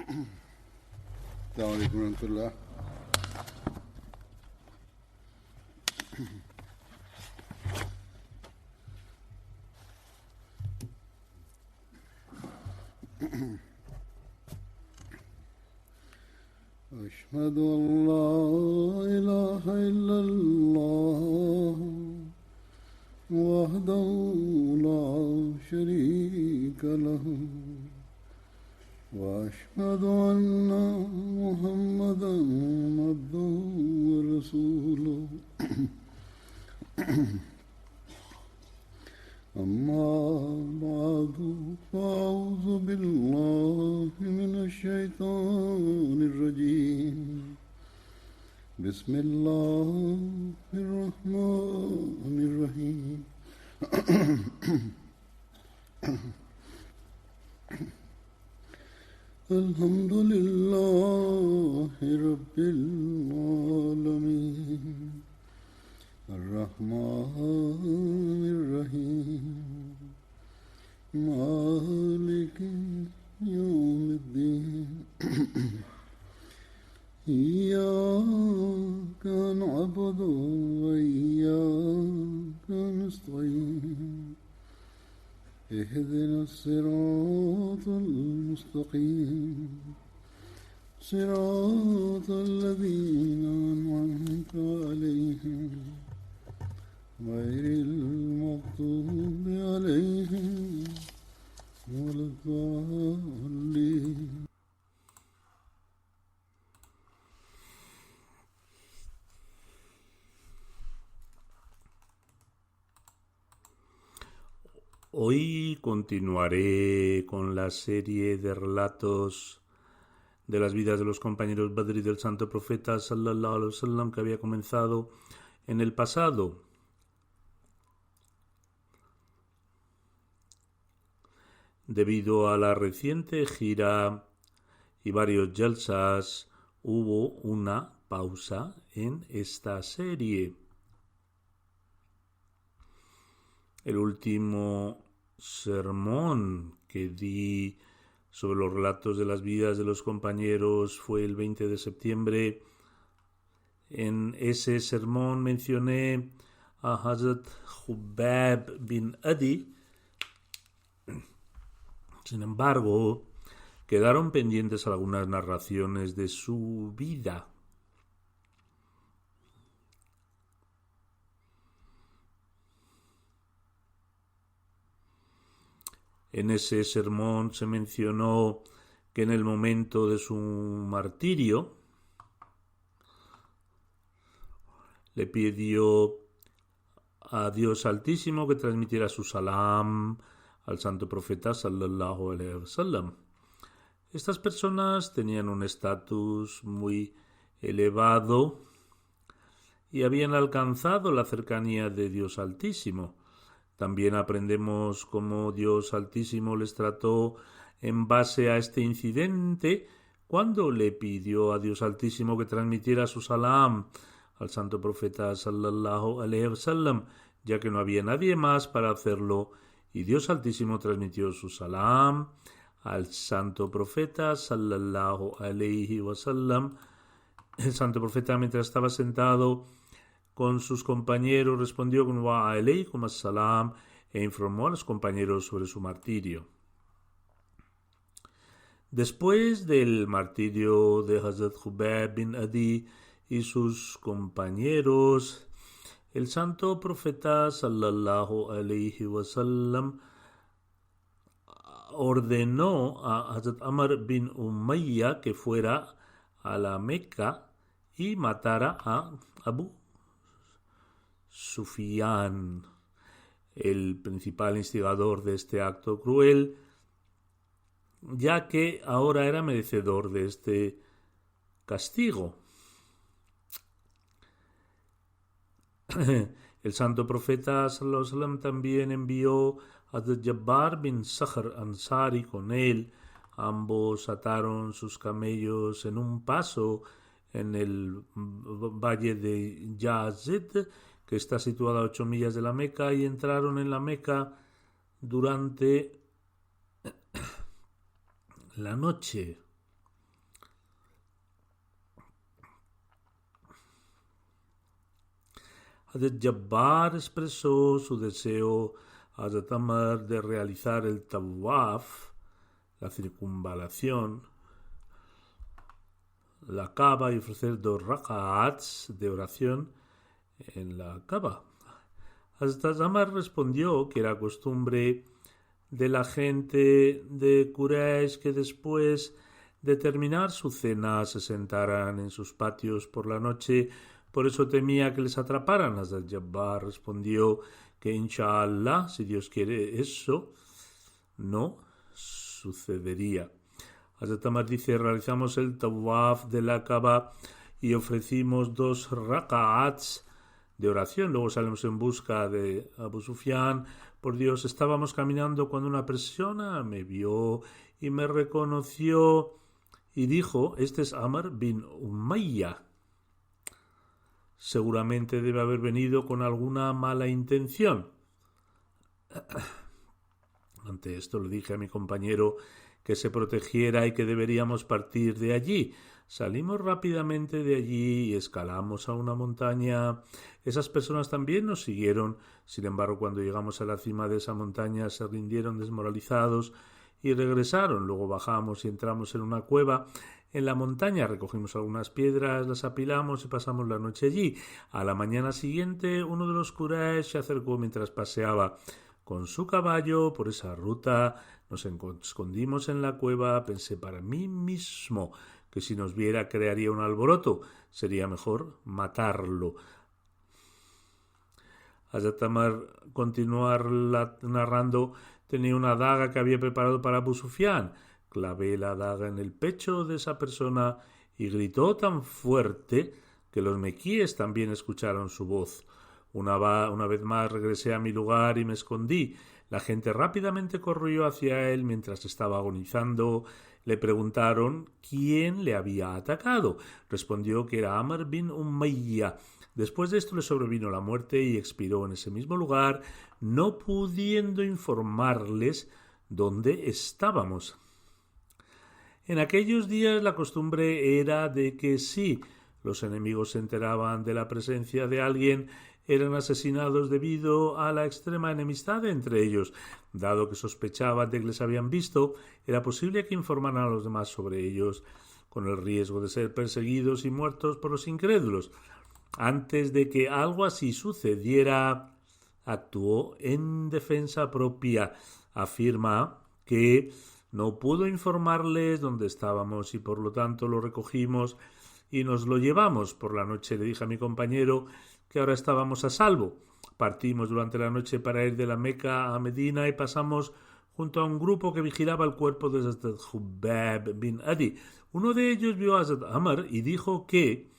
السلام عليكم ورحمة الله. أشهد أن لا إله إلا الله وحده لا شريك له وأشهد أن محمدا عبده ورسوله أما بعد فأعوذ بالله من الشيطان الرجيم بسم الله الرحمن الرحيم الحمد لله رب العالمين الرحمن الرحيم مالك يوم الدين إياك نعبد وإياك نستعين اهدنا الصراط المستقيم صراط الذين أنعمت عليهم غير المغضوب عليهم ولا الضالين. Hoy continuaré con la serie de relatos de las vidas de los compañeros Badr y del Santo Profeta sallallahu alaihi wasallam que había comenzado en el pasado. Debido a la reciente gira y varios jalsas, hubo una pausa en esta serie. El último sermón que di sobre los relatos de las vidas de los compañeros fue el 20 de septiembre. En ese sermón mencioné a Hazrat Khubab bin Adi. Sin embargo, quedaron pendientes algunas narraciones de su vida. En ese sermón se mencionó que en el momento de su martirio le pidió a Dios Altísimo que transmitiera su salam al Santo Profeta sallallahu alaihi wasallam. Estas personas tenían un estatus muy elevado y habían alcanzado la cercanía de Dios Altísimo. También aprendemos cómo Dios Altísimo les trató en base a este incidente cuando le pidió a Dios Altísimo que transmitiera su salam al Santo Profeta sallallahu alaihi wasallam, ya que no había nadie más para hacerlo, y Dios Altísimo transmitió su salam al Santo Profeta sallallahu alaihi wasallam. El Santo Profeta, mientras estaba sentado con sus compañeros, respondió con wa alaykum as-salam e informó a los compañeros sobre su martirio. Después del martirio de Hazrat Khubab bin Adi y sus compañeros, el Santo Profeta sallallahu alayhi wasallam ordenó a Hazrat Amr bin Umayya que fuera a la Meca y matara a Abu Sufyan, el principal instigador de este acto cruel, ya que ahora era merecedor de este castigo. El Santo Profeta sallallahu alaihi wasallam también envió a Jabbar bin Sakhr Ansari con él. Ambos ataron sus camellos en un paso en el valle de Yazid, que está situado a 8 millas de la Meca, y entraron en la Meca durante la noche. Hazrat Jabbar expresó su deseo a Hazrat Amr de realizar el tawaf, la circunvalación, la Kaaba y ofrecer 2 rak'ats de oración en la Kaaba. Hazrat Amr respondió que era costumbre de la gente de Quraysh que después de terminar su cena se sentaran en sus patios por la noche, por eso temía que les atraparan. Hazrat Jabbar respondió que inshallah, si Dios quiere, eso no sucedería. Hazrat Amr dice: realizamos el tawaf de la Kaaba y ofrecimos 2 rak'ats de oración. Luego salimos en busca de Abu Sufyan. Por Dios, estábamos caminando cuando una persona me vio y me reconoció y dijo: este es Amr bin Umayya. Seguramente debe haber venido con alguna mala intención. Ante esto le dije a mi compañero que se protegiera y que deberíamos partir de allí. Salimos rápidamente de allí y escalamos a una montaña. Esas personas también nos siguieron. Sin embargo, cuando llegamos a la cima de esa montaña se rindieron desmoralizados y regresaron. Luego bajamos y entramos en una cueva en la montaña, recogimos algunas piedras, las apilamos y pasamos la noche allí. A la mañana siguiente, uno de los Quraysh se acercó mientras paseaba con su caballo por esa ruta. Nos escondimos en la cueva. Pensé para mí mismo que si nos viera crearía un alboroto. Sería mejor matarlo. Hazrat Amr continuó narrando: tenía una daga que había preparado para Abu Sufyan. Clavé la daga en el pecho de esa persona y gritó tan fuerte que los mequíes también escucharon su voz. Una vez más regresé a mi lugar y me escondí. La gente rápidamente corrió hacia él mientras estaba agonizando. Le preguntaron quién le había atacado. Respondió que era Amr bin Umayya. Después de esto le sobrevino la muerte y expiró en ese mismo lugar, no pudiendo informarles dónde estábamos. En aquellos días la costumbre era de que si los enemigos se enteraban de la presencia de alguien, eran asesinados debido a la extrema enemistad entre ellos. Dado que sospechaban de que les habían visto, era posible que informaran a los demás sobre ellos, con el riesgo de ser perseguidos y muertos por los incrédulos. Antes de que algo así sucediera, actuó en defensa propia. Afirma que no pudo informarles dónde estábamos y por lo tanto lo recogimos y nos lo llevamos. Por la noche le dije a mi compañero que ahora estábamos a salvo. Partimos durante la noche para ir de la Meca a Medina y pasamos junto a un grupo que vigilaba el cuerpo de Hazrat Hubab bin Adi. Uno de ellos vio a Hazrat Amr y dijo que,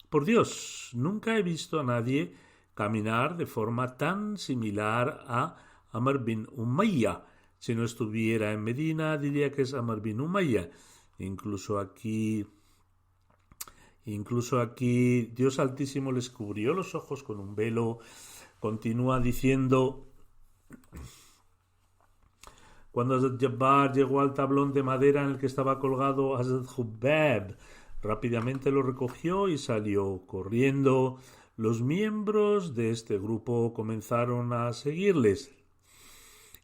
por Dios, nunca he visto a nadie caminar de forma tan similar a Amr bin Umayya. Si no estuviera en Medina, diría que es Amr bin Umayya. Incluso aquí Dios Altísimo les cubrió los ojos con un velo. Continúa diciendo: cuando Hazrat Jabbar llegó al tablón de madera en el que estaba colgado Hazrat Hubab, rápidamente lo recogió y salió corriendo. Los miembros de este grupo comenzaron a seguirles.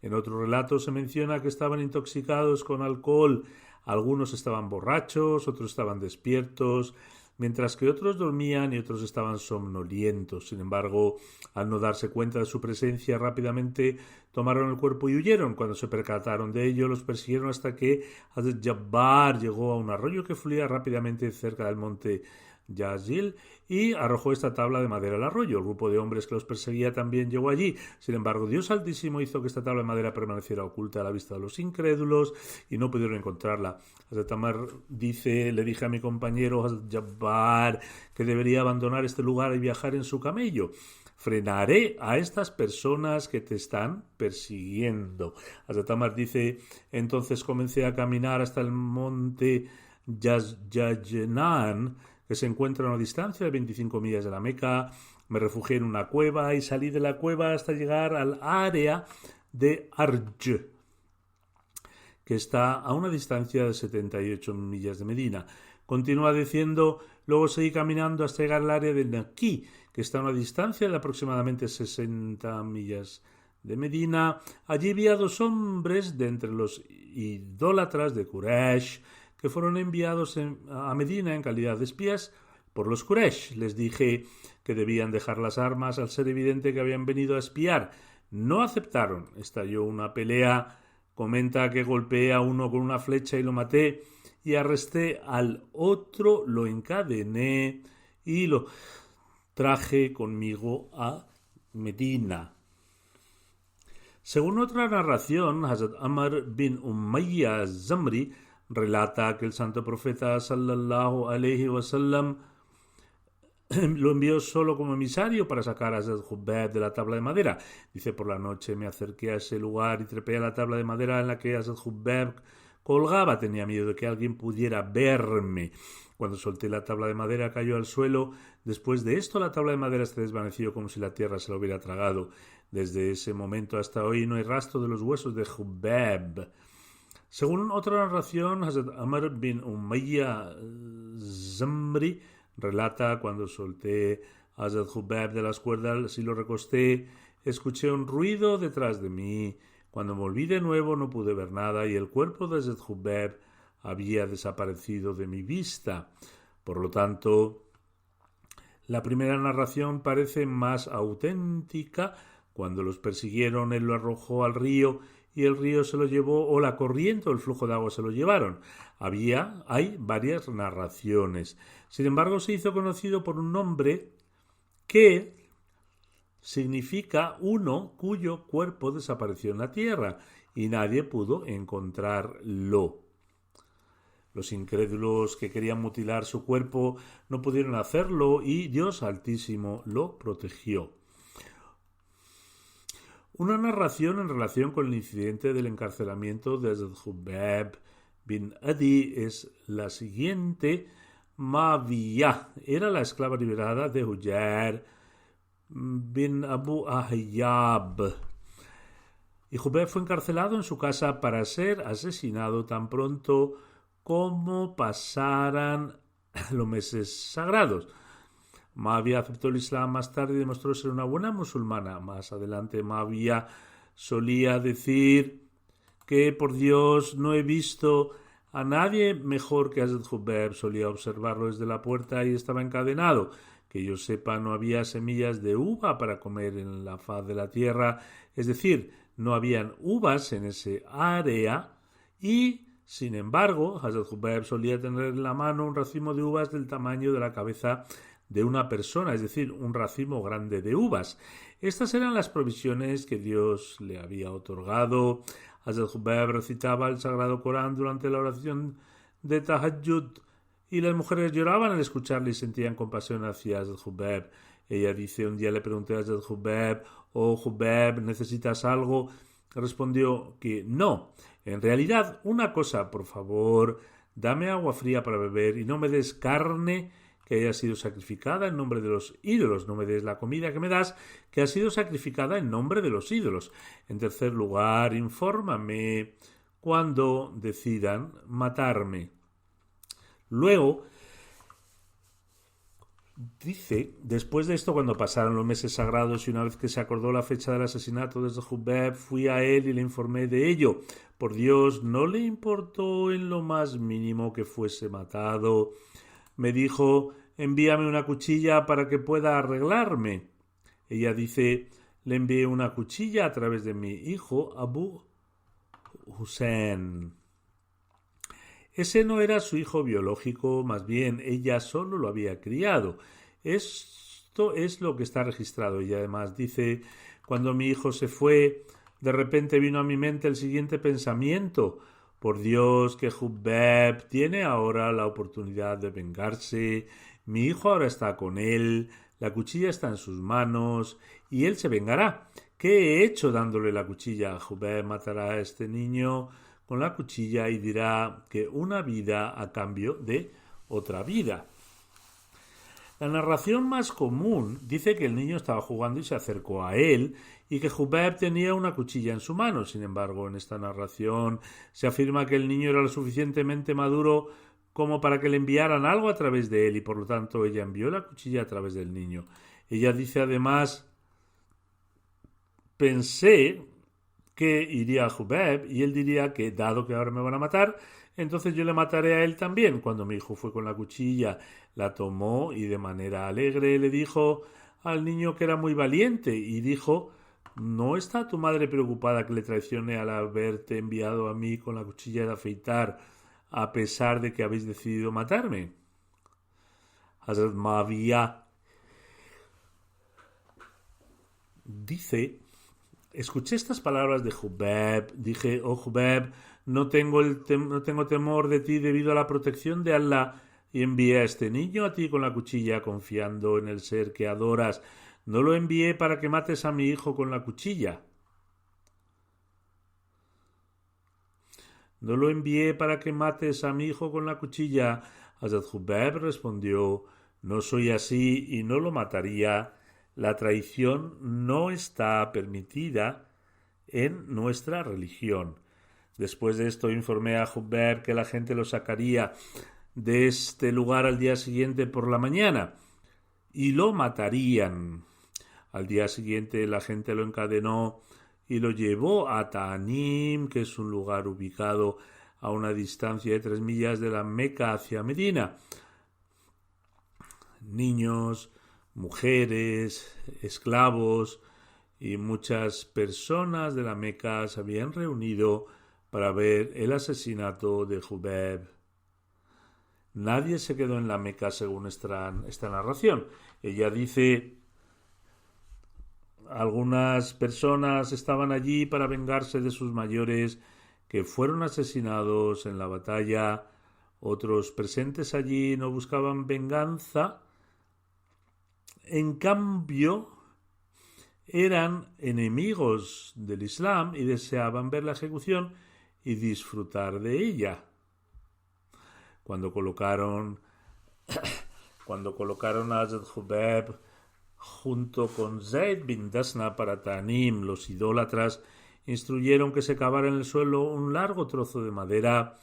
En otro relato se menciona que estaban intoxicados con alcohol. Algunos estaban borrachos, otros estaban despiertos, mientras que otros dormían y otros estaban somnolientos. Sin embargo, al no darse cuenta de su presencia, rápidamente tomaron el cuerpo y huyeron. Cuando se percataron de ello, los persiguieron hasta que Hazrat Jabbar llegó a un arroyo que fluía rápidamente cerca del monte Yazil y arrojó esta tabla de madera al arroyo. El grupo de hombres que los perseguía también llegó allí. Sin embargo, Dios Altísimo hizo que esta tabla de madera permaneciera oculta a la vista de los incrédulos y no pudieron encontrarla. Hazrat Amr dice: le dije a mi compañero Hazrat Jabbar que debería abandonar este lugar y viajar en su camello. Frenaré a estas personas que te están persiguiendo. Hazrat Amr dice: entonces comencé a caminar hasta el monte Yajnan, que se encuentra a una distancia de 25 millas de la Meca. Me refugié en una cueva y salí de la cueva hasta llegar al área de Arj, que está a una distancia de 78 millas de Medina. Continúa diciendo: luego seguí caminando hasta llegar al área de Naqi, que está a una distancia de aproximadamente 60 millas de Medina. Allí vi a 2 hombres de entre los idólatras de Quraysh que fueron enviados a Medina en calidad de espías por los Quraysh. Les dije que debían dejar las armas al ser evidente que habían venido a espiar. No aceptaron. Estalló una pelea. Comenta que golpeé a uno con una flecha y lo maté, y arresté al otro, lo encadené y lo traje conmigo a Medina. Según otra narración, Hazrat Amr bin Umayya Zamri relata que el santo profeta sallallahu alaihi wasallam lo envió solo como emisario para sacar a Hazrat Khubayb de la tabla de madera. Dice: por la noche me acerqué a ese lugar y trepé a la tabla de madera en la que Hazrat Khubayb colgaba. Tenía miedo de que alguien pudiera verme. Cuando solté la tabla de madera cayó al suelo. Después de esto la tabla de madera se desvaneció como si la tierra se la hubiera tragado. Desde ese momento hasta hoy no hay rastro de los huesos de Khubayb. Según otra narración, Hazrat Amr bin Umayya Zamri relata: cuando solté a Hazrat Khubayb de las cuerdas y lo recosté, escuché un ruido detrás de mí. Cuando me volví de nuevo no pude ver nada y el cuerpo de Hazrat Khubayb había desaparecido de mi vista. Por lo tanto, la primera narración parece más auténtica. Cuando los persiguieron, él lo arrojó al río y el río se lo llevó, o la corriente o el flujo de agua se lo llevaron. Hay varias narraciones. Sin embargo, se hizo conocido por un nombre que significa uno cuyo cuerpo desapareció en la tierra y nadie pudo encontrarlo. Los incrédulos que querían mutilar su cuerpo no pudieron hacerlo y Dios Altísimo lo protegió. Una narración en relación con el incidente del encarcelamiento de Hazrat Khubayb bin Adi es la siguiente. Maviyah era la esclava liberada de Hujair bin Abu Ayyab, y Khubayb fue encarcelado en su casa para ser asesinado tan pronto como pasaran los meses sagrados. Mavia aceptó el Islam más tarde y demostró ser una buena musulmana. Más adelante Mavia solía decir que por Dios no he visto a nadie mejor que Hazrat Khubayb. Solía observarlo desde la puerta y estaba encadenado. Que yo sepa, no había semillas de uva para comer en la faz de la tierra, es decir, no habían uvas en ese área y, sin embargo, Hazrat Khubayb solía tener en la mano un racimo de uvas del tamaño de la cabeza de una persona, es decir, un racimo grande de uvas. Estas eran las provisiones que Dios le había otorgado. Hazrat Khubayb recitaba el Sagrado Corán durante la oración de Tahajjud y las mujeres lloraban al escucharle y sentían compasión hacia Hazrat Khubayb. Ella dice: un día le pregunté a Hazrat Khubayb: oh Khubayb, ¿necesitas algo? Respondió que no. En realidad, una cosa, por favor, dame agua fría para beber y no me des carne que haya sido sacrificada en nombre de los ídolos. No me des la comida que me das, que ha sido sacrificada en nombre de los ídolos. En tercer lugar, infórmame cuando decidan matarme. Luego, dice, después de esto, cuando pasaron los meses sagrados y una vez que se acordó la fecha del asesinato de Khubayb, fui a él y le informé de ello. Por Dios, no le importó en lo más mínimo que fuese matado. Me dijo: envíame una cuchilla para que pueda arreglarme. Ella dice: le envié una cuchilla a través de mi hijo Abu Hussein. Ese no era su hijo biológico, más bien ella solo lo había criado. Esto es lo que está registrado. Y además dice: cuando mi hijo se fue, de repente vino a mi mente el siguiente pensamiento: por Dios, que Khubayb tiene ahora la oportunidad de vengarse. Mi hijo ahora está con él, la cuchilla está en sus manos y él se vengará. ¿Qué he hecho dándole la cuchilla? Khubayb matará a este niño con la cuchilla y dirá que una vida a cambio de otra vida. La narración más común dice que el niño estaba jugando y se acercó a él y que Khubayb tenía una cuchilla en su mano. Sin embargo, en esta narración se afirma que el niño era lo suficientemente maduro como para que le enviaran algo a través de él y por lo tanto ella envió la cuchilla a través del niño. Ella dice además, pensé que iría a Jubeb y él diría que dado que ahora me van a matar, entonces yo le mataré a él también. Cuando mi hijo fue con la cuchilla, la tomó y de manera alegre le dijo al niño que era muy valiente y dijo, ¿no está tu madre preocupada que le traicione al haberte enviado a mí con la cuchilla de afeitar a pesar de que habéis decidido matarme? Hazrat Mavia dice, escuché estas palabras de Jubeb, dije, oh Jubeb, no tengo temor de ti debido a la protección de Allah y envié a este niño a ti con la cuchilla confiando en el ser que adoras. No lo envié para que mates a mi hijo con la cuchilla. No lo envié para que mates a mi hijo con la cuchilla. Hazrat Jubeb respondió, no soy así y no lo mataría. La traición no está permitida en nuestra religión. Después de esto informé a Jubeb que la gente lo sacaría de este lugar al día siguiente por la mañana y lo matarían. Al día siguiente la gente lo encadenó y lo llevó a Ta'anim, que es un lugar ubicado a una distancia de 3 millas de la Meca hacia Medina. Niños, mujeres, esclavos y muchas personas de la Meca se habían reunido para ver el asesinato de Jubeb. Nadie se quedó en la Meca según esta narración. Ella dice, algunas personas estaban allí para vengarse de sus mayores que fueron asesinados en la batalla. Otros presentes allí no buscaban venganza. En cambio, eran enemigos del Islam y deseaban ver la ejecución y disfrutar de ella. Cuando colocaron a Hazrat Jubeb junto con Zayd bin Dasna para Ta'anim, los idólatras instruyeron que se cavara en el suelo un largo trozo de madera.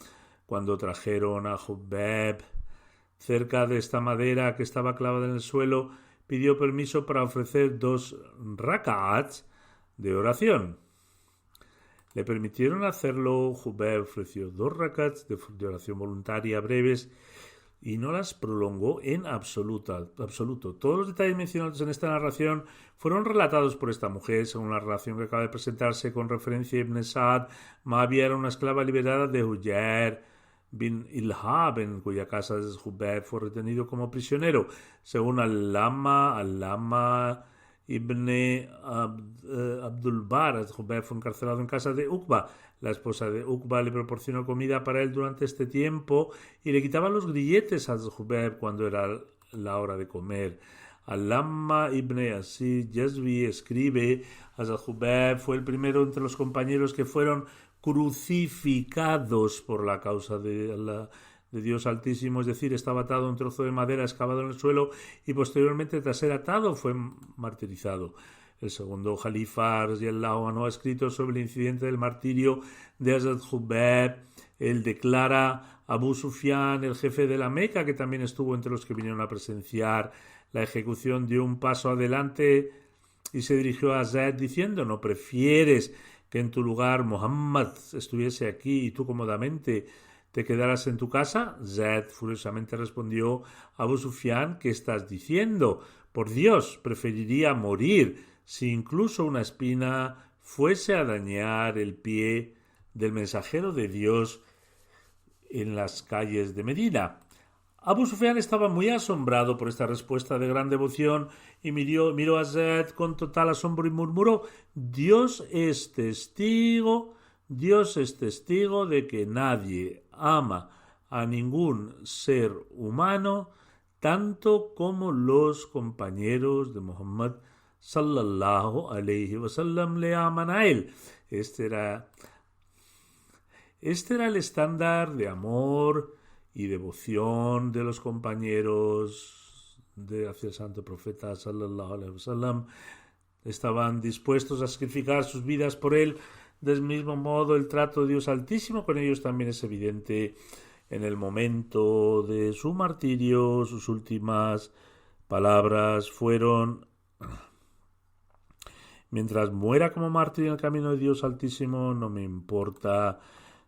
Cuando trajeron a Jubeb cerca de esta madera que estaba clavada en el suelo, pidió permiso para ofrecer 2 rak'ats de oración. Le permitieron hacerlo. Jubeb ofreció 2 rak'ats de oración voluntaria breves y no las prolongó en absoluto. Todos los detalles mencionados en esta narración fueron relatados por esta mujer, según la relación que acaba de presentarse con referencia a Ibn Sa'd. Ma'avia era una esclava liberada de Hujair bin Ilhab, en cuya casa Jubeb fue retenido como prisionero. Según Allama Ibn Abdul Bar, Jubeb fue encarcelado en casa de Uqba. La esposa de Uqba le proporcionó comida para él durante este tiempo y le quitaba los grilletes a Jubeb cuando era la hora de comer. Allama Ibn Asir Jazvi escribe, Jubeb fue el primero entre los compañeros que fueron crucificados por la causa de Dios Altísimo, es decir, estaba atado a un trozo de madera excavado en el suelo y posteriormente, tras ser atado, fue martirizado. El segundo Jalifa radiyallahu anhu ha escrito sobre el incidente del martirio de Hazrat Jubeb. Él declara: Abu Sufyan, el jefe de la Meca, que también estuvo entre los que vinieron a presenciar la ejecución, dio un paso adelante y se dirigió a Zayd diciendo: ¿no prefieres que en tu lugar Muhammad estuviese aquí y tú cómodamente te quedaras en tu casa? Zayd furiosamente respondió: Abu Sufyan, ¿qué estás diciendo? Por Dios, preferiría morir si incluso una espina fuese a dañar el pie del mensajero de Dios en las calles de Medina. Abu Sufyan estaba muy asombrado por esta respuesta de gran devoción y miró a Zayd con total asombro y murmuró: Dios es testigo de que nadie ama a ningún ser humano tanto como los compañeros de Muhammad sallallahu alayhi wasallam le aman a él. Este era el estándar de amor y devoción de los compañeros hacia el santo profeta sallallahu alayhi wasallam. Estaban dispuestos a sacrificar sus vidas por él. Del mismo modo, el trato de Dios Altísimo con ellos también es evidente. En el momento de su martirio, sus últimas palabras fueron: Mientras muera como mártir en el camino de Dios Altísimo, no me importa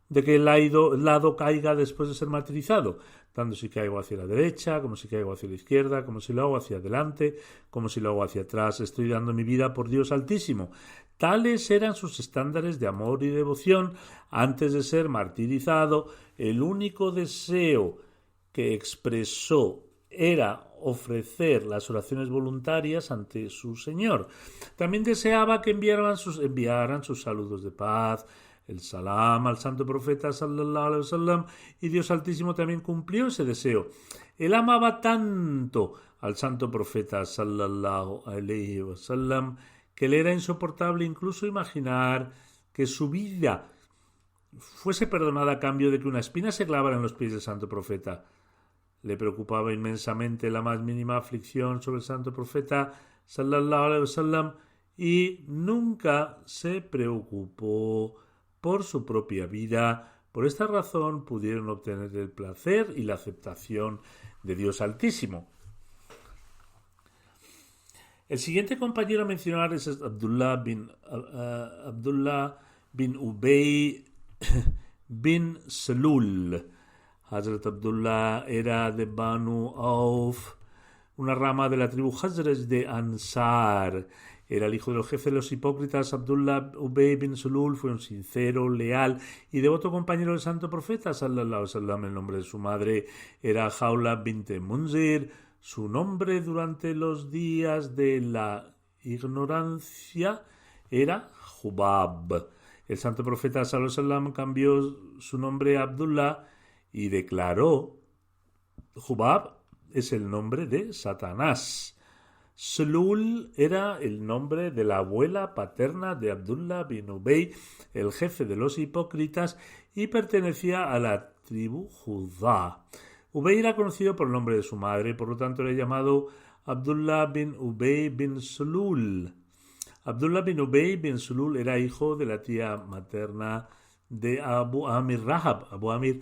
de qué lado caiga después de ser martirizado, tanto si caigo hacia la derecha, como si caigo hacia la izquierda, como si lo hago hacia adelante, como si lo hago hacia atrás. Estoy dando mi vida por Dios Altísimo. Tales eran sus estándares de amor y devoción antes de ser martirizado. El único deseo que expresó era ofrecer las oraciones voluntarias ante su Señor. También deseaba que enviaran sus saludos de paz, el salam al santo profeta sallallahu alaihi wasallam, y Dios Altísimo también cumplió ese deseo. Él amaba tanto al santo profeta sallallahu alaihi wasallam que le era insoportable incluso imaginar que su vida fuese perdonada a cambio de que una espina se clavara en los pies del santo profeta. Le preocupaba inmensamente la más mínima aflicción sobre el santo profeta sallallahu alaihi wasallam y nunca se preocupó por su propia vida. Por esta razón pudieron obtener el placer y la aceptación de Dios Altísimo. El siguiente compañero a mencionar es Abdullah bin Ubay bin Salul. Hazrat Abdullah era de Banu Auf, una rama de la tribu Hazraj de Ansar. Era el hijo del jefe de los hipócritas. Abdullah Ubay bin Salul fue un sincero, leal y devoto compañero del santo profeta sallallahu alaihi wasallam. El nombre de su madre era Khawla bint Munzir. Su nombre durante los días de la ignorancia era Hubab. El santo profeta sallallahu alaihi wasallam cambió su nombre a Abdullah y declaró: Hubab es el nombre de Satanás. Salul era el nombre de la abuela paterna de Abdullah bin Ubay, el jefe de los hipócritas, y pertenecía a la tribu Judá. Ubay era conocido por el nombre de su madre, por lo tanto era llamado Abdullah bin Ubay bin Salul. Abdullah bin Ubay bin Salul era hijo de la tía materna de Abu Amir Rahab. Abu Amir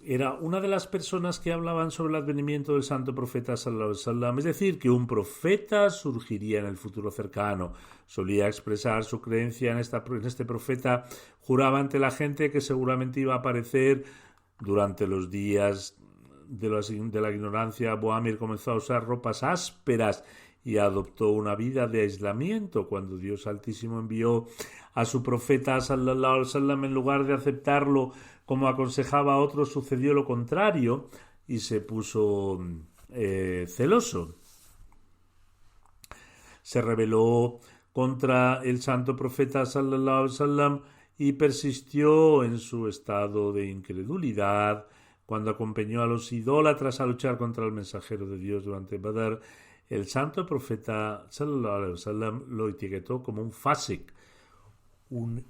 era una de las personas que hablaban sobre el advenimiento del santo profeta sallallahu alaihi wasallam, es decir, que un profeta surgiría en el futuro cercano. Solía expresar su creencia en este profeta, juraba ante la gente que seguramente iba a aparecer durante los días de la ignorancia. Abu Amir comenzó a usar ropas ásperas y adoptó una vida de aislamiento. Cuando Dios Altísimo envió a su profeta sallallahu alaihi wasallam, en lugar de aceptarlo como aconsejaba a otros, sucedió lo contrario y se puso celoso. Se rebeló contra el santo profeta sallallahu alaihi wasallam y persistió en su estado de incredulidad. Cuando acompañó a los idólatras a luchar contra el mensajero de Dios durante Badr, el santo profeta sallallahu alaihi wasallam lo etiquetó como un fasik, un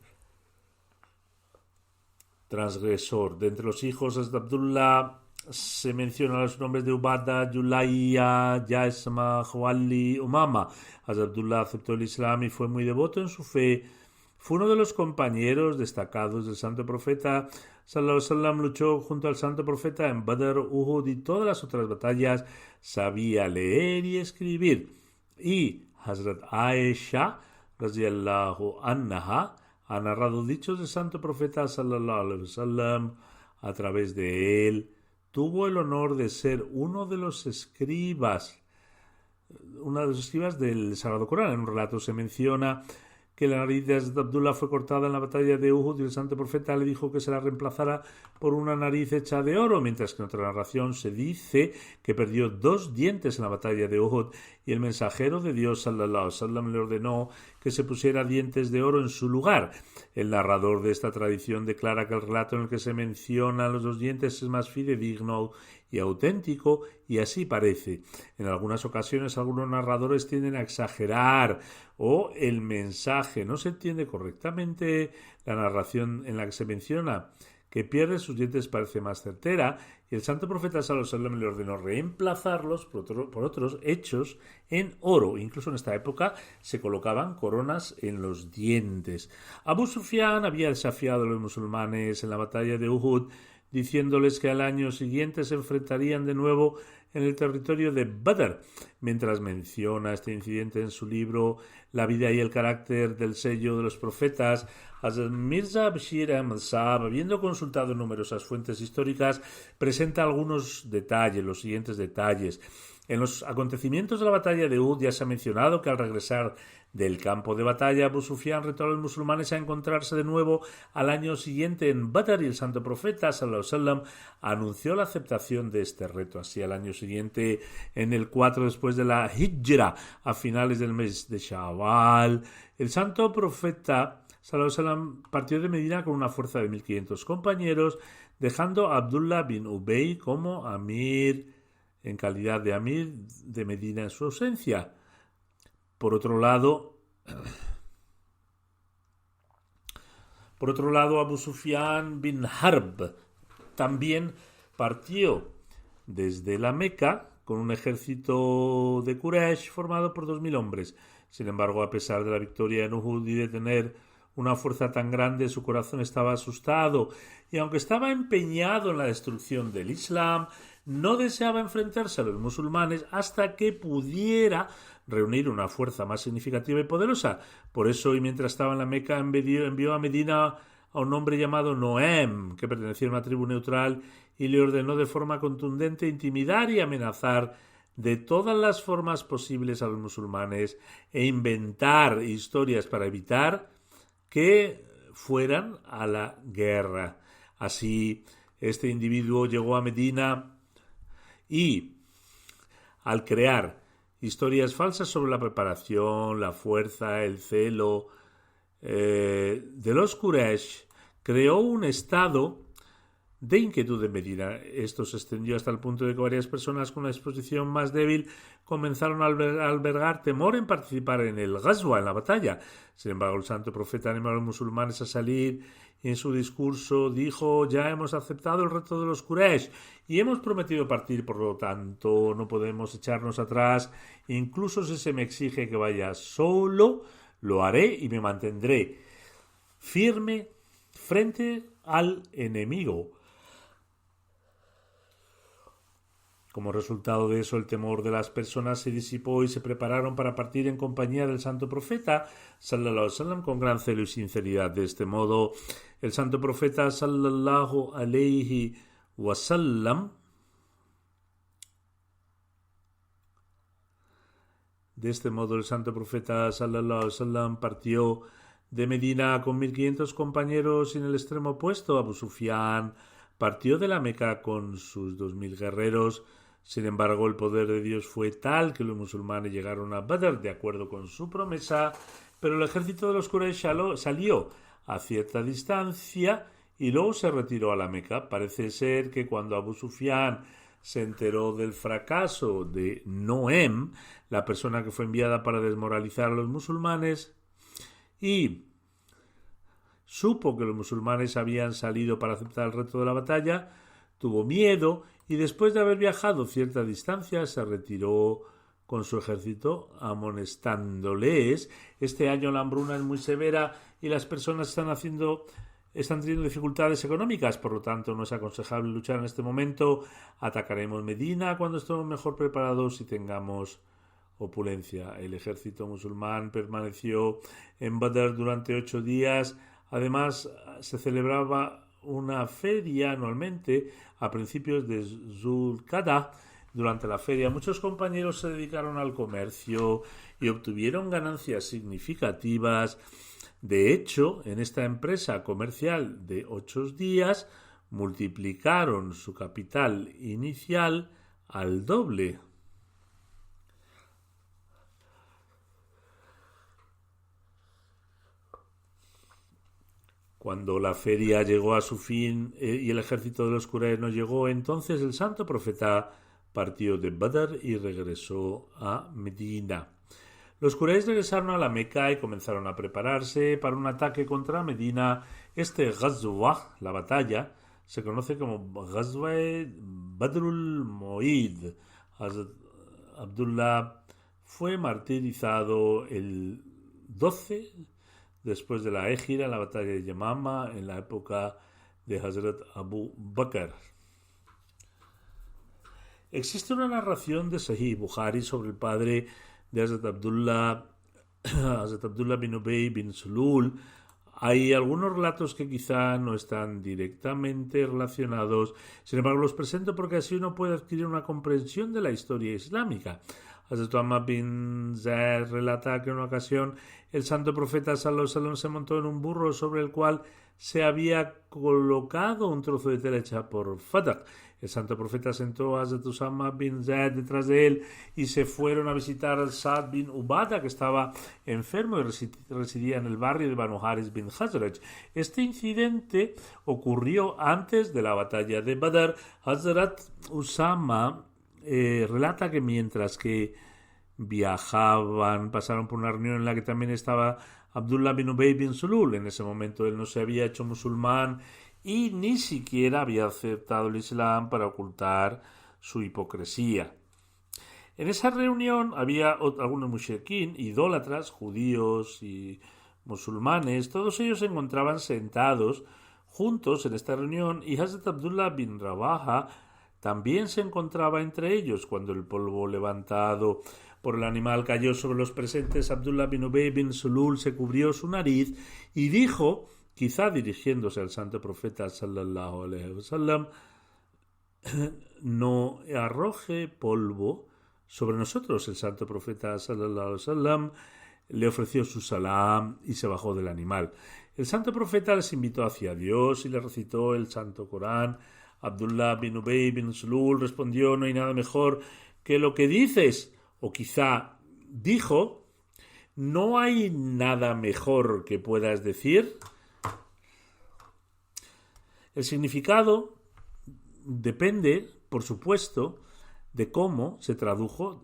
transgresor. De entre los hijos de Abdullah se mencionan los nombres de Ubada, Yulayya, Yasma, Khawali, Umama. Abdullah aceptó el Islam y fue muy devoto en su fe. Fue uno de los compañeros destacados del santo profeta sallallahu alaihi wasallam. Luchó junto al santo profeta en Badr, Uhud y todas las otras batallas. Sabía leer y escribir. Y Hazrat Aisha radhiyallahu anha ha narrado dichos del santo profeta sallallahu alaihi wasallam. A través de él tuvo el honor de ser uno de los escribas del Sagrado Corán. En un relato se menciona que la nariz de Abdullah fue cortada en la batalla de Uhud y el santo profeta le dijo que se la reemplazara por una nariz hecha de oro, mientras que en otra narración se dice que perdió 2 dientes en la batalla de Uhud y el mensajero de Dios sallallahu alaihi wasallam le ordenó que se pusiera dientes de oro en su lugar. El narrador de esta tradición declara que el relato en el que se mencionan los 2 dientes es más fidedigno y auténtico, y así parece. En algunas ocasiones algunos narradores tienden a exagerar o el mensaje no se entiende correctamente. La narración en la que se menciona que pierde sus dientes parece más certera, y el santo profeta sallallahu alaihi wasallam le ordenó reemplazarlos por otros hechos en oro. Incluso en esta época se colocaban coronas en los dientes. Abu Sufyan había desafiado a los musulmanes en la batalla de Uhud, diciéndoles que al año siguiente se enfrentarían de nuevo en el territorio de Badr. Mientras menciona este incidente en su libro La vida y el carácter del sello de los profetas, Hazrat Mirza Bashir Ahmad Saab, habiendo consultado numerosas fuentes históricas, presenta algunos detalles, los siguientes detalles. En los acontecimientos de la batalla de Uhud ya se ha mencionado que al regresar del campo de batalla, Abu Sufyan retó a los musulmanes a encontrarse de nuevo al año siguiente en Badr y el santo profeta sallallahu alaihi wasallam anunció la aceptación de este reto. Así al año siguiente, en el 4 después de la Hijra, a finales del mes de Shawwal, el santo profeta sallallahu alaihi wasallam partió de Medina con una fuerza de 1500 compañeros, dejando a Abdullah bin Ubay como en calidad de amir de Medina en su ausencia. Por otro lado, Abu Sufyan bin Harb también partió desde la Meca con un ejército de Quraysh formado por 2000 hombres. Sin embargo, a pesar de la victoria en Uhud y de tener una fuerza tan grande, su corazón estaba asustado, y aunque estaba empeñado en la destrucción del Islam, no deseaba enfrentarse a los musulmanes hasta que pudiera reunir una fuerza más significativa y poderosa. Por eso, y mientras estaba en la Meca, envió a Medina a un hombre llamado Noem, que pertenecía a una tribu neutral, y le ordenó de forma contundente intimidar y amenazar de todas las formas posibles a los musulmanes e inventar historias para evitar que fueran a la guerra. Así, este individuo llegó a Medina y, al crear historias falsas sobre la preparación, la fuerza, el celo de los Quraysh, creó un estado de inquietud en Medina. Esto se extendió hasta el punto de que varias personas con una disposición más débil comenzaron a albergar temor en participar en el Ghazwa, en la batalla. Sin embargo, el santo profeta animó a los musulmanes a salir y en su discurso dijo: ya hemos aceptado el reto de los Quraysh y hemos prometido partir, por lo tanto no podemos echarnos atrás. Incluso si se me exige que vaya solo, lo haré y me mantendré firme frente al enemigo. Como resultado de eso, el temor de las personas se disipó y se prepararon para partir en compañía del santo profeta sallallahu alaihi wasallam con gran celo y sinceridad. De este modo, el santo profeta sallallahu alaihi wasallam partió de Medina con 1500 compañeros y en el extremo opuesto, Abu Sufyan partió de la Meca con sus 2000 guerreros. Sin embargo, el poder de Dios fue tal que los musulmanes llegaron a Badr de acuerdo con su promesa, pero el ejército de los Quraysh salió a cierta distancia y luego se retiró a la Meca. Parece ser que cuando Abu Sufyan se enteró del fracaso de Noem, la persona que fue enviada para desmoralizar a los musulmanes, y supo que los musulmanes habían salido para aceptar el reto de la batalla, tuvo miedo y después de haber viajado cierta distancia se retiró con su ejército amonestándoles. Este año la hambruna es muy severa y las personas están teniendo dificultades económicas, por lo tanto no es aconsejable luchar en este momento. Atacaremos Medina cuando estemos mejor preparados y tengamos opulencia. El ejército musulmán permaneció en Badr durante 8 días. Además, se celebraba una feria anualmente a principios de Zulqa'dah. Durante la feria, muchos compañeros se dedicaron al comercio y obtuvieron ganancias significativas. De hecho, en esta empresa comercial de 8 días, multiplicaron su capital inicial al doble. Cuando la feria llegó a su fin y el ejército de los Quraysh no llegó, entonces el santo profeta partió de Badr y regresó a Medina. Los Quraysh regresaron a la Meca y comenzaron a prepararse para un ataque contra Medina. Este Ghazwa, la batalla, se conoce como Ghazwa Badrul Moid. Abdullah fue martirizado el 12 después de la Égira, en la batalla de Yamama, en la época de Hazrat Abu Bakr. Existe una narración de Sahih Bukhari sobre el padre de Hazrat Abdullah bin Ubay bin Sulul. Hay algunos relatos que quizá no están directamente relacionados, sin embargo los presento porque así uno puede adquirir una comprensión de la historia islámica. Hazrat Umar bin Zaid relata que en una ocasión el santo profeta sallallahu alaihi wasallam se montó en un burro sobre el cual se había colocado un trozo de tela hecha por fatak. El santo profeta sentó a Hazrat Usama bin Zaid detrás de él y se fueron a visitar al Sa'd bin Ubada, que estaba enfermo y residía en el barrio de Banu Haris bin Khazraj. Este incidente ocurrió antes de la batalla de Badr. Hazrat Usama relata que mientras que viajaban, pasaron por una reunión en la que también estaba Abdullah bin Ubay bin Sulul. En ese momento él no se había hecho musulmán y ni siquiera había aceptado el Islam para ocultar su hipocresía. En esa reunión había algunos mushrikin, idólatras, judíos y musulmanes. Todos ellos se encontraban sentados juntos en esta reunión y Hazrat Abdullah bin Rawaha también se encontraba entre ellos. Cuando el polvo levantado por el animal cayó sobre los presentes, Abdullah bin Ubay bin Sulul se cubrió su nariz y dijo, quizá dirigiéndose al santo profeta sallallahu alaihi wasallam, no arroje polvo sobre nosotros. El santo profeta sallallahu alaihi wasallam le ofreció su salam y se bajó del animal. El santo profeta les invitó hacia Dios y le recitó el santo Corán. Abdullah bin Ubay bin Sulul respondió, no hay nada mejor que lo que dices. O quizá dijo, no hay nada mejor que puedas decir. El significado depende, por supuesto, de cómo se tradujo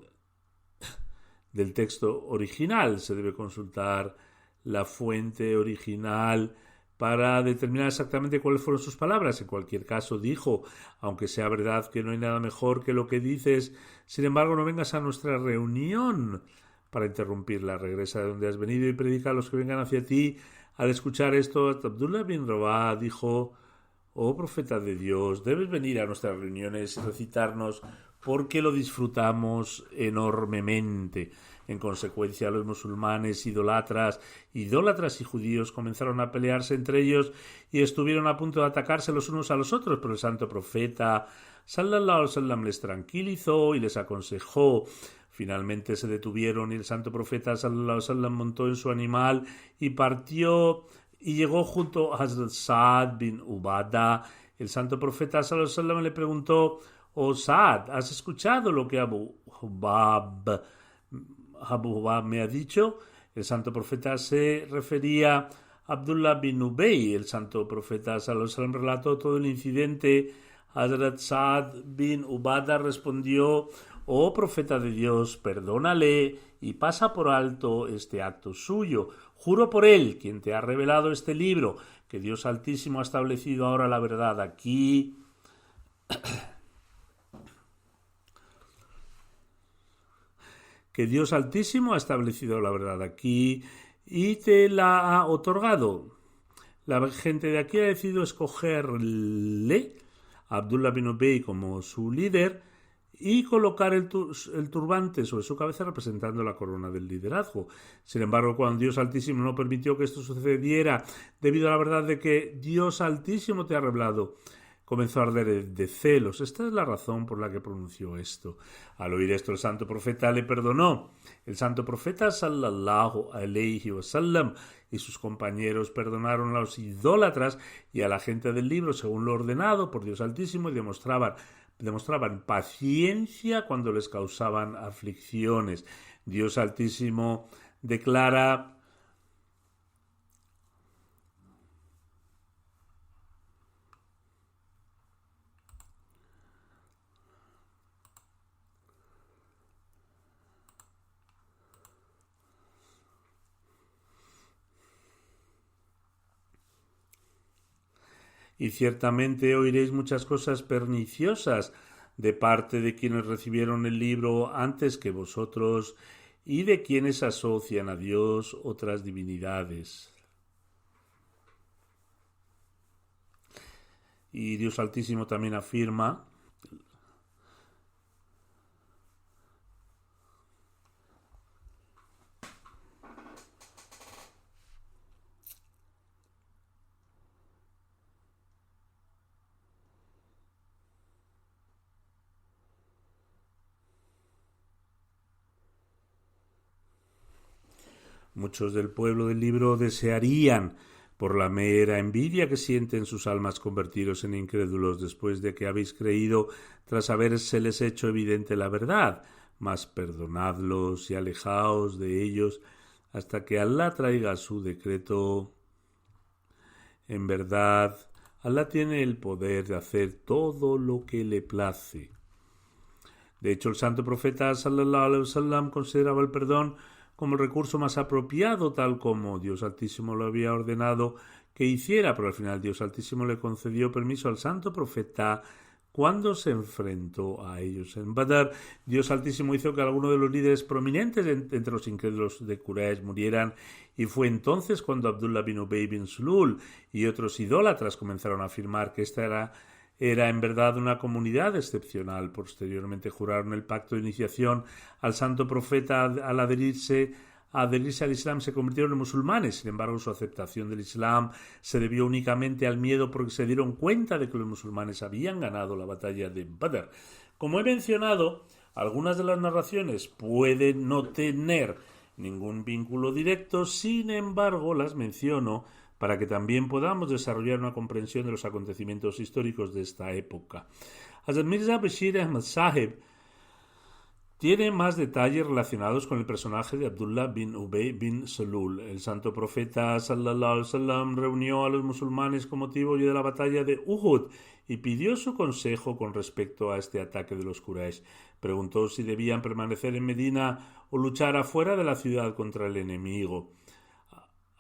del texto original. Se debe consultar la fuente original para determinar exactamente cuáles fueron sus palabras. En cualquier caso, dijo, aunque sea verdad que no hay nada mejor que lo que dices, sin embargo, no vengas a nuestra reunión para interrumpirla. Regresa de donde has venido y predica a los que vengan hacia ti. Al escuchar esto, Abdullah bin Rawaha dijo, oh profeta de Dios, debes venir a nuestras reuniones y recitarnos porque lo disfrutamos enormemente. En consecuencia, los musulmanes, idólatras y judíos comenzaron a pelearse entre ellos y estuvieron a punto de atacarse los unos a los otros, pero el santo profeta sallallahu alaihi wasallam les tranquilizó y les aconsejó. Finalmente se detuvieron y el santo profeta sallallahu alaihi wasallam montó en su animal y partió y llegó junto a Hazrat Sa'd bin Ubada. El santo profeta sallallahu alaihi wasallam le preguntó, oh Sa'd, ¿has escuchado lo que Abu Hubab me ha dicho? El santo profeta se refería a Abdullah bin Ubay. El santo profeta sallallahu alaihi wasallam relató todo el incidente. Hazrat Sa'd bin Ubada respondió, oh profeta de Dios, perdónale y pasa por alto este acto suyo. Juro por él, quien te ha revelado este libro, que Dios Altísimo ha establecido ahora la verdad aquí. Que Dios Altísimo ha establecido la verdad aquí y te la ha otorgado. La gente de aquí ha decidido escogerle a Abdullah bin Ubay como su líder y colocar el turbante sobre su cabeza representando la corona del liderazgo. Sin embargo, cuando Dios Altísimo no permitió que esto sucediera debido a la verdad de que Dios Altísimo te ha revelado, comenzó a arder de celos. Esta es la razón por la que pronunció esto. Al oír esto, el santo profeta le perdonó. El santo profeta sallallahu alaihi wasallam y sus compañeros perdonaron a los idólatras y a la gente del libro según lo ordenado por Dios Altísimo y demostraban paciencia cuando les causaban aflicciones. Dios Altísimo declara: y ciertamente oiréis muchas cosas perniciosas de parte de quienes recibieron el libro antes que vosotros y de quienes asocian a Dios otras divinidades. Y Dios Altísimo también afirma: muchos del pueblo del libro desearían, por la mera envidia que sienten sus almas, convertiros en incrédulos después de que habéis creído tras habérseles hecho evidente la verdad. Mas perdonadlos y alejaos de ellos hasta que Alá traiga su decreto. En verdad, Alá tiene el poder de hacer todo lo que le place. De hecho, el santo profeta sallallahu alaihi wasallam consideraba el perdón como el recurso más apropiado, tal como Dios Altísimo lo había ordenado que hiciera, pero al final Dios Altísimo le concedió permiso al santo profeta cuando se enfrentó a ellos en Badr. Dios Altísimo hizo que algunos de los líderes prominentes entre los incrédulos de Quraysh murieran, y fue entonces cuando Abdullah bin Ubay bin Sulul y otros idólatras comenzaron a afirmar que esta era en verdad una comunidad excepcional. Posteriormente juraron el pacto de iniciación al santo profeta. Al adherirse al Islam se convirtieron en musulmanes. Sin embargo, su aceptación del Islam se debió únicamente al miedo, porque se dieron cuenta de que los musulmanes habían ganado la batalla de Badr. Como he mencionado, algunas de las narraciones pueden no tener ningún vínculo directo, sin embargo las menciono para que también podamos desarrollar una comprensión de los acontecimientos históricos de esta época. Hazrat Mirza Bashir Ahmad Sahib tiene más detalles relacionados con el personaje de Abdullah bin Ubay bin Sulul. El santo profeta sallallahu alaihi wasallam reunió a los musulmanes con motivo de la batalla de Uhud y pidió su consejo con respecto a este ataque de los Quraysh. Preguntó si debían permanecer en Medina o luchar afuera de la ciudad contra el enemigo.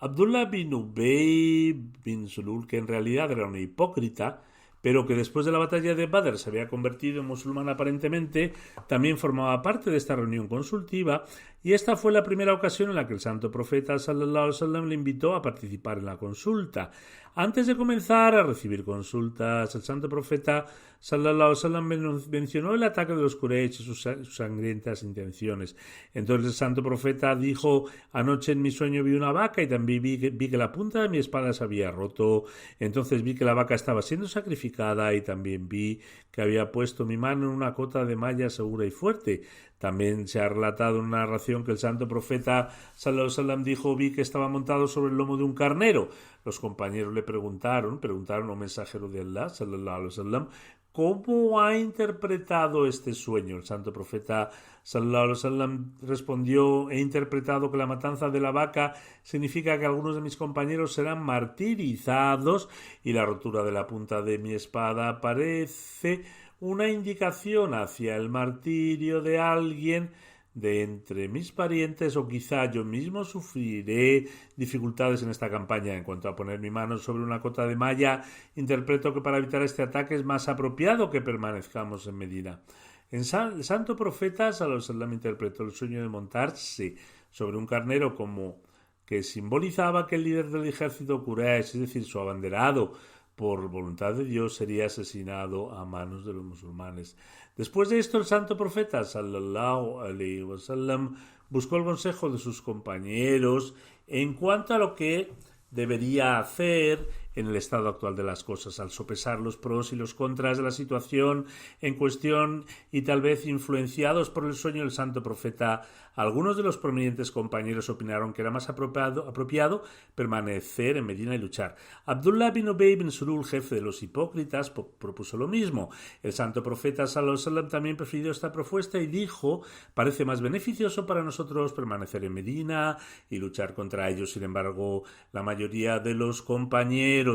Abdullah bin Ubay bin Sulul, que en realidad era un hipócrita, pero que después de la batalla de Badr se había convertido en musulmán aparentemente, también formaba parte de esta reunión consultiva, y esta fue la primera ocasión en la que el santo profeta sallallahu alaihi wasallam le invitó a participar en la consulta. Antes de comenzar a recibir consultas, el santo profeta sallallahu alaihi wasallam mencionó el ataque de los Quraysh y sus sangrientas intenciones. Entonces el santo profeta dijo: anoche en mi sueño vi una vaca y también vi que la punta de mi espada se había roto. Entonces vi que la vaca estaba siendo sacrificada y también vi que había puesto mi mano en una cota de malla segura y fuerte. También se ha relatado en una narración que el santo profeta sallallahu alaihi wasallam dijo: vi que estaba montado sobre el lomo de un carnero. Los compañeros le preguntaron a un mensajero de Allah sallallahu alaihi wasallam cómo ha interpretado este sueño. El santo profeta sallallahu alaihi wasallam respondió: he interpretado que la matanza de la vaca significa que algunos de mis compañeros serán martirizados, y la rotura de la punta de mi espada parece una indicación hacia el martirio de alguien de entre mis parientes, o quizá yo mismo sufriré dificultades en esta campaña. En cuanto a poner mi mano sobre una cota de malla, interpreto que para evitar este ataque es más apropiado que permanezcamos en Medina. El santo profeta sallallahu alaihi wasallam interpretó el sueño de montarse sobre un carnero como que simbolizaba que el líder del ejército Quraysh, es decir, su abanderado, por voluntad de Dios, sería asesinado a manos de los musulmanes. Después de esto, el santo profeta sallallahu alaihi wasallam buscó el consejo de sus compañeros en cuanto a lo que debería hacer en el estado actual de las cosas, al sopesar los pros y los contras de la situación en cuestión, y tal vez influenciados por el sueño del santo profeta, algunos de los prominentes compañeros opinaron que era más apropiado permanecer en Medina y luchar. Abdullah bin Ubay bin Sulul, jefe de los hipócritas, propuso lo mismo. El santo profeta sallallahu alaihi wasallam también prefirió esta propuesta y dijo: parece más beneficioso para nosotros permanecer en Medina y luchar contra ellos. Sin embargo, la mayoría de los compañeros,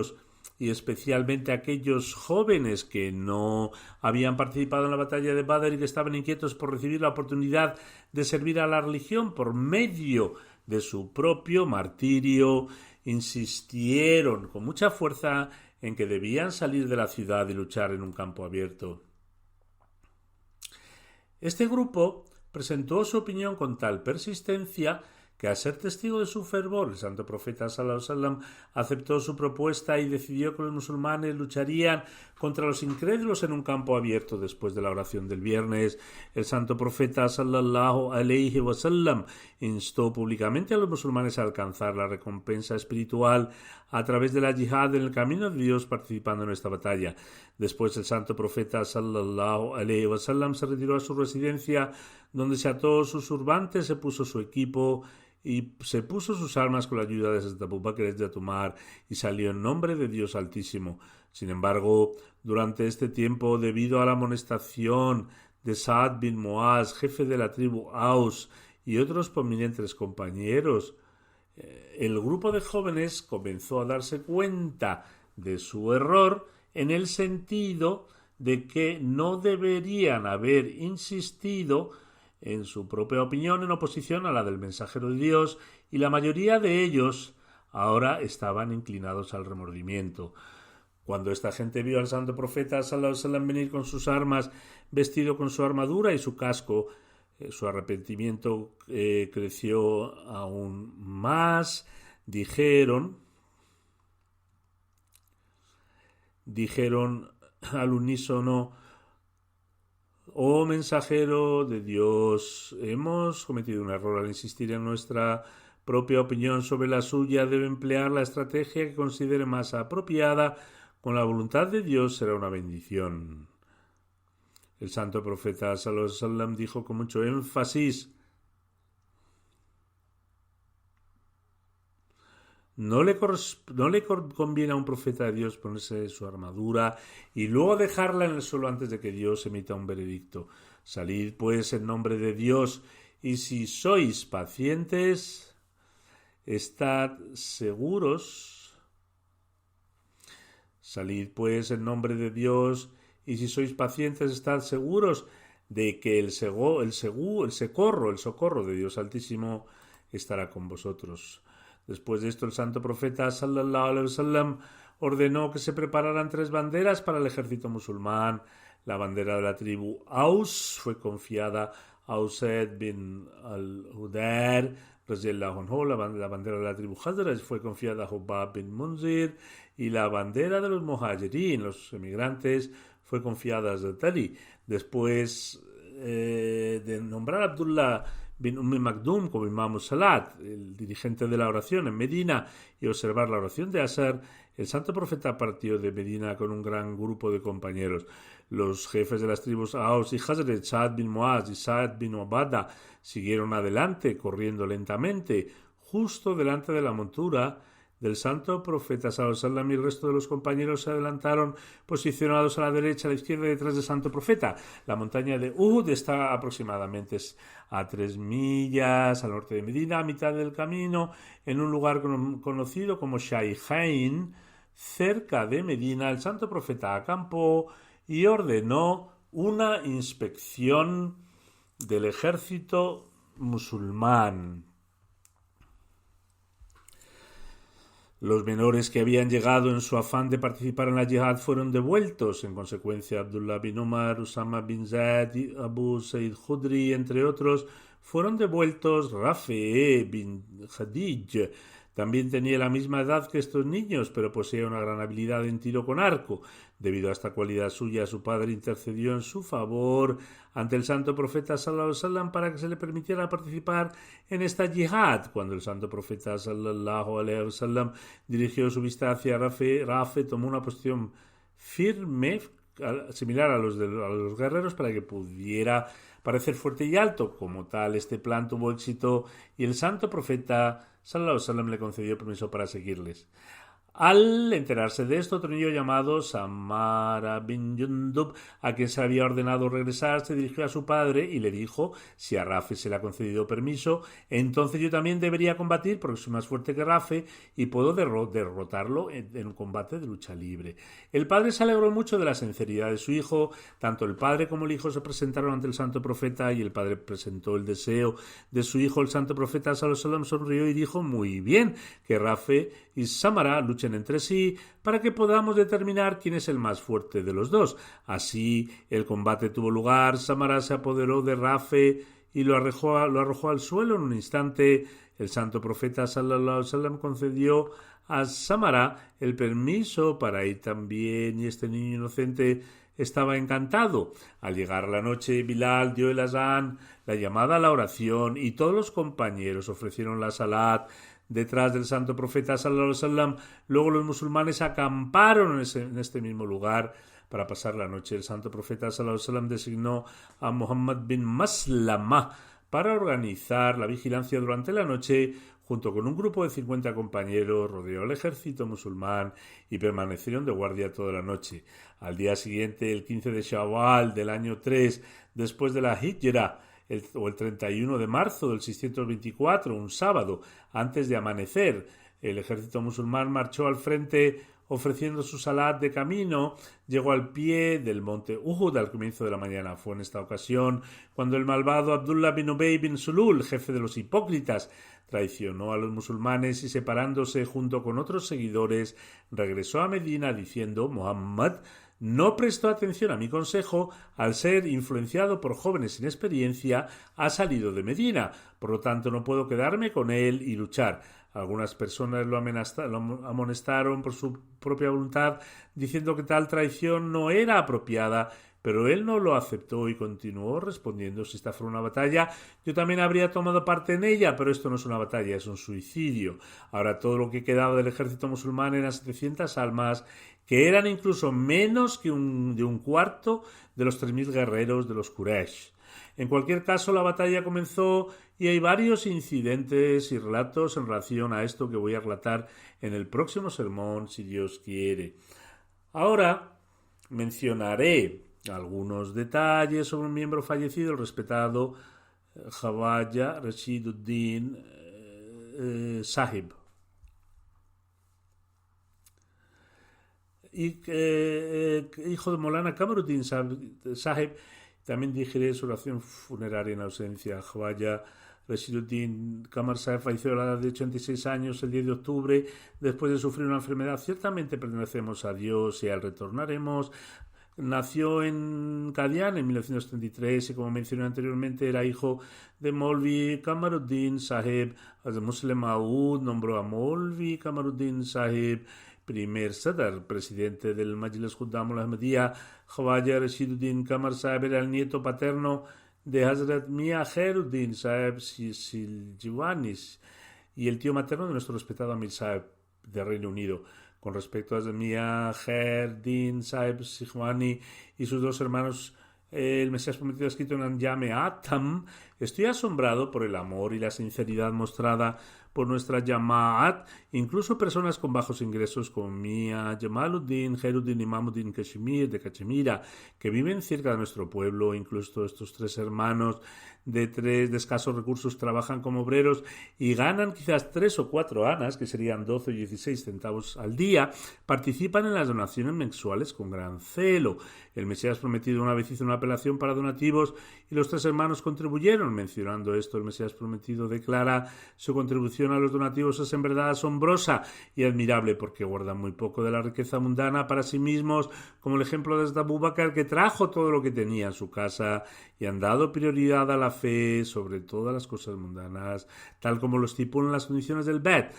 y especialmente aquellos jóvenes que no habían participado en la batalla de Badr y que estaban inquietos por recibir la oportunidad de servir a la religión por medio de su propio martirio, insistieron con mucha fuerza en que debían salir de la ciudad y luchar en un campo abierto. Este grupo presentó su opinión con tal persistencia que al ser testigo de su fervor, el santo profeta sallallahu alaihi wasallam aceptó su propuesta y decidió que los musulmanes lucharían contra los incrédulos en un campo abierto. Después de la oración del viernes, el santo profeta sallallahu alaihi wasallam instó públicamente a los musulmanes a alcanzar la recompensa espiritual a través de la yihad en el camino de Dios, participando en esta batalla. Después el santo profeta sallallahu alaihi wasallam se retiró a su residencia, donde se ató sus turbantes, se puso su equipo y se puso sus armas con la ayuda de Hazrat Abu Bakr de Atumar y salió en nombre de Dios Altísimo. Sin embargo, durante este tiempo, debido a la amonestación de Saad bin Muaz, jefe de la tribu Aus, y otros prominentes compañeros, el grupo de jóvenes comenzó a darse cuenta de su error, en el sentido de que no deberían haber insistido en su propia opinión en oposición a la del mensajero de Dios, y la mayoría de ellos ahora estaban inclinados al remordimiento. Cuando esta gente vio al santo profeta sallallahu alaihi wasallam venir con sus armas, vestido con su armadura y su casco, su arrepentimiento creció aún más. Dijeron al unísono: «Oh mensajero de Dios, hemos cometido un error al insistir en nuestra propia opinión sobre la suya. Debe emplear la estrategia que considere más apropiada. Con la voluntad de Dios será una bendición». El santo profeta sallallahu alaihi wasallam dijo con mucho énfasis: No le conviene a un profeta de Dios ponerse su armadura y luego dejarla en el suelo antes de que Dios emita un veredicto. Salid pues en nombre de Dios, y si sois pacientes, estad seguros. Salid pues en nombre de Dios, y si sois pacientes, estad seguros de que el socorro de Dios Altísimo estará con vosotros. Después de esto, el santo profeta sallallahu alaihi wasallam ordenó que se prepararan 3 banderas para el ejército musulmán. La bandera de la tribu Aus fue confiada a Usaid bin al-Hudair radiyallahu anhu. La bandera de la tribu Khazraj fue confiada a Hubab bin Munzir, y la bandera de los Muhajirin, los emigrantes, fue confiada a Hazrat Ali. Después de nombrar a Abdullah bin Makdum como Imam Salat, el dirigente de la oración en Medina, y observar la oración de Asr, el santo profeta partió de Medina con un gran grupo de compañeros. Los jefes de las tribus Aus y Hazrat, Saad bin Muaz y Saad bin Ubada, siguieron adelante, corriendo lentamente, justo delante de la montura del santo profeta sallallahu alaihi wasallam, y el resto de los compañeros se adelantaron, posicionados a la derecha, a la izquierda y detrás del santo profeta. La montaña de Uhud está aproximadamente a 3 millas al norte de Medina, a mitad del camino, en un lugar conocido como Shaihain, cerca de Medina. El santo profeta acampó y ordenó una inspección del ejército musulmán. Los menores que habían llegado en su afán de participar en la yihad fueron devueltos. En consecuencia, Abdullah bin Umar, Usama bin Zaid y Abu Said Khudri, entre otros, fueron devueltos. Rafi' bin Khadij también tenía la misma edad que estos niños, pero poseía una gran habilidad en tiro con arco. Debido a esta cualidad suya, su padre intercedió en su favor ante el santo profeta sallallahu alaihi wasallam para que se le permitiera participar en esta yihad. Cuando el santo profeta sallallahu alaihi wasallam dirigió su vista hacia Rafi tomó una posición firme, similar a los guerreros, para que pudiera parecer fuerte y alto. Como tal, este plan tuvo éxito y el santo profeta sallallahu alaihi wasallam le concedió permiso para seguirles. Al enterarse de esto, otro niño llamado Samara bin Jundub, a quien se había ordenado regresar, se dirigió a su padre y le dijo: si a Rafi se le ha concedido permiso, entonces yo también debería combatir, porque soy más fuerte que Rafi y puedo derrotarlo en un combate de lucha libre. El padre se alegró mucho de la sinceridad de su hijo. Tanto el padre como el hijo se presentaron ante el santo profeta, y el padre presentó el deseo de su hijo. El santo profeta sallallahu alaihi wasallam sonrió y dijo: muy bien, que Rafi y Samara luchen entre sí para que podamos determinar quién es el más fuerte de los dos. Así el combate tuvo lugar. Samara se apoderó de Rafi y lo arrojó al suelo en un instante. El santo profeta sallallahu alaihi wasallam concedió a Samara el permiso para ir también, y este niño inocente estaba encantado. Al llegar la noche, Bilal dio el azán, la llamada a la oración, y todos los compañeros ofrecieron la salat detrás del santo profeta sallallahu alaihi wasallam. Luego los musulmanes acamparon en este mismo lugar para pasar la noche. El santo profeta sallallahu alaihi wasallam designó a Muhammad bin Maslama para organizar la vigilancia durante la noche. Junto con un grupo de 50 compañeros, rodeó al ejército musulmán y permanecieron de guardia toda la noche. Al día siguiente, el 15 de Shawwal del año 3, después de la Hijra, el 31 de marzo del 624, un sábado, antes de amanecer, el ejército musulmán marchó al frente ofreciendo su salat de camino. Llegó al pie del monte Uhud al comienzo de la mañana. Fue en esta ocasión cuando el malvado Abdullah bin Ubay bin Sulul, jefe de los hipócritas, traicionó a los musulmanes y, separándose junto con otros seguidores, regresó a Medina diciendo: Muhammad no prestó atención a mi consejo, al ser influenciado por jóvenes sin experiencia, ha salido de Medina, por lo tanto no puedo quedarme con él y luchar. Algunas personas lo amonestaron por su propia voluntad, diciendo que tal traición no era apropiada, pero él no lo aceptó y continuó respondiendo: si esta fuera una batalla, yo también habría tomado parte en ella, pero esto no es una batalla, es un suicidio. Ahora todo lo que quedaba del ejército musulmán eran 700 almas, que eran incluso menos que de un cuarto de los 3000 guerreros de los Quraysh. En cualquier caso, la batalla comenzó y hay varios incidentes y relatos en relación a esto que voy a relatar en el próximo sermón, si Dios quiere. Ahora mencionaré algunos detalles sobre un miembro fallecido, el respetado Khawaja Rashiduddin Sahib. Hijo de Molana Kamaruddin Sahib. También dirigiré su oración funeraria en ausencia. Khawaja Rashiduddin Kamar Sahib falleció a la edad de 86 años el 10 de octubre después de sufrir una enfermedad. Ciertamente pertenecemos a Dios y a él retornaremos. Nació en Qadian en 1933 y, como mencioné anteriormente, era hijo de Maulvi Kamaruddin Sahib. Muslim Maud nombró a Maulvi Kamaruddin Sahib primer Sadr, presidente del Majlis Khuddam al-Ahmadiyya. Khawaja Rashiduddin Kamar Sahib era el nieto paterno de Hazrat Mia Khairuddin Sahib Siljiwanis y el tío materno de nuestro respetado Amir Sahib de Reino Unido. Con respecto a Mia Khairuddin Sahib Siljiwani y sus dos hermanos, el Mesías prometido escrito en Anjame Atam, estoy asombrado por el amor y la sinceridad mostrada por nuestra Jamaat, incluso personas con bajos ingresos como Mia Jamaluddin, Khairuddin y Mahmuddin Kashmir de Cachemira, que viven cerca de nuestro pueblo. Incluso estos tres hermanos de escasos recursos trabajan como obreros y ganan quizás 3 o 4 anas, que serían 12 o 16 centavos al día. Participan en las donaciones mensuales con gran celo. El Mesías prometido una vez hizo una apelación para donativos y los tres hermanos contribuyeron. Mencionando esto, el Mesías prometido declara: su contribución a los donativos es en verdad asombrosa y admirable, porque guardan muy poco de la riqueza mundana para sí mismos, como el ejemplo de Abu Bakr, que trajo todo lo que tenía en su casa y han dado prioridad a la fe sobre todas las cosas mundanas, tal como lo estipulan las condiciones del Bet.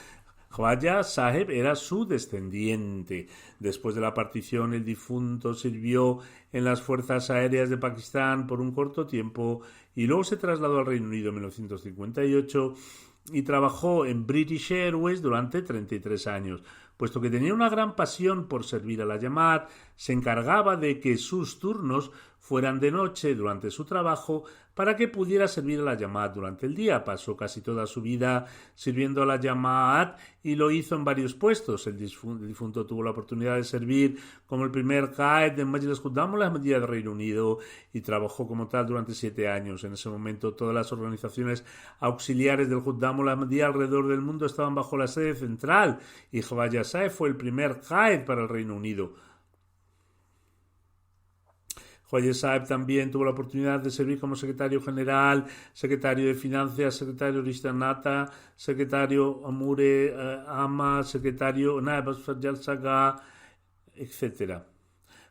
Khawaja Sahib era su descendiente. Después de la partición, el difunto sirvió en las fuerzas aéreas de Pakistán por un corto tiempo y luego se trasladó al Reino Unido en 1958 y trabajó en British Airways durante 33 años. Puesto que tenía una gran pasión por servir a la Jamaat, se encargaba de que sus turnos fueran de noche durante su trabajo para que pudiera servir a la Jamaat durante el día. Pasó casi toda su vida sirviendo a la Jamaat y lo hizo en varios puestos. El difunto tuvo la oportunidad de servir como el primer Qaed del Majlis Khuddam al-Ahmadiyya del Reino Unido y trabajó como tal durante 7 años. En ese momento, todas las organizaciones auxiliares del Khuddam al-Ahmadiyya alrededor del mundo estaban bajo la sede central y Khawaja Sahib fue el primer Qaed para el Reino Unido. Khawaja Sahib también tuvo la oportunidad de servir como secretario general, secretario de finanzas, secretario Rishtanata, secretario Amure Ama, secretario Naib Fajal Saga, etc.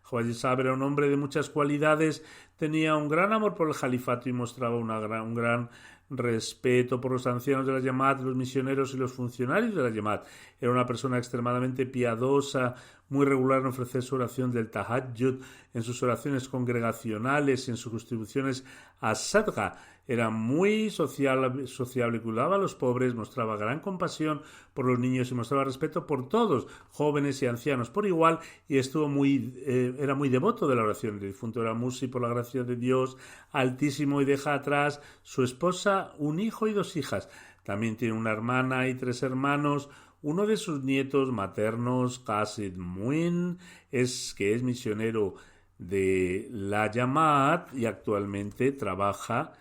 Khwaja Sahib era un hombre de muchas cualidades, tenía un gran amor por el califato y mostraba un gran respeto por los ancianos de la Jamaat, los misioneros y los funcionarios de la Jamaat. Era una persona extremadamente piadosa, muy regular en ofrecer su oración del Tahajjud, en sus oraciones congregacionales y en sus contribuciones a Sadqa. Era muy sociable, cuidaba a los pobres, mostraba gran compasión por los niños y mostraba respeto por todos, jóvenes y ancianos, por igual, y era muy devoto de la oración. El difunto era Musi, por la gracia de Dios Altísimo, y deja atrás su esposa, un hijo y 2 hijas. También tiene una hermana y 3 hermanos. Uno de sus nietos maternos, Qasid Muin, que es misionero de la Jamaat y actualmente trabaja